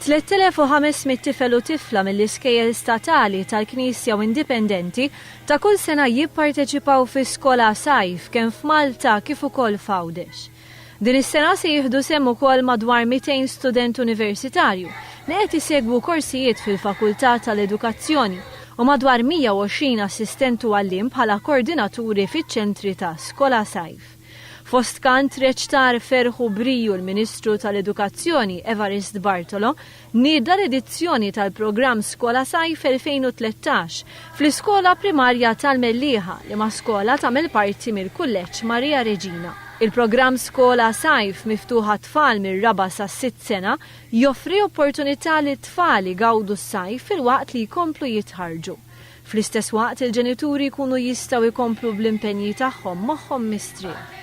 3500 tifel u tifla mill-iskejjel statali tal-Knisja u indipendenti ta' kull sena jipparteċipaw fi SkolaSajf kemm f'Malta kif ukoll f'Għawdex. Din is-sena se jieħdu semm ukoll madwar 200 student universitarju li qed isegwu korsijiet fil-Fakultà tal-Edukazzjoni u madwar 120 assistentu għallim bħala koordinaturi fiċ-ċentri ta' SkolaSajf. Fost kant reċtar ferħu briju l-Ministru tal-Edukazzjoni Evarist Bartolo nieda l-edizzjoni tal-programm SkolaSajf 2013 fl-iskola primarja tal-Mellieħa li ma' skola tagħmel parti mill-Kulleġġ Marija Reġina. Il-programm SkolaSajf miftuħ għat-tfal mir-4 sa' 6 sena joffri opportunità li t-tfal jgawdu s-sajf fil-waqt li jkomplu jitħarġu. Fl-istess waqt il-ġenituri jkunu jistgħu jkomplu bl-impenji tagħhom moħħhom mistrieħ.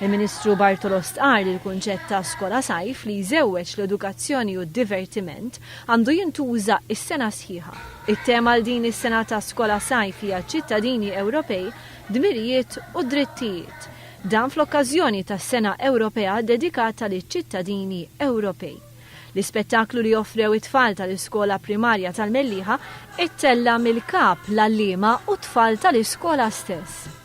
Il-Ministru Bartolo stqar li l-kunċett ta' SkolaSajf li jżewweġ l-edukazzjoni u d-divertiment għandu jintuża is-sena sħiħa. It-tema l din is-sena ta' SkolaSajf hija ċittadini Ewropej, dmirijiet u drittijiet. Dan fl-okkażjoni tas-Sena Ewropea dedikata liċ-ċittadini Ewropej. L-ispettaklu li joffrew it-tfal tal-iskola primarja tal-Mellieħa ittella mill-kap l-għalliema u t-tfal tal-iskola stess.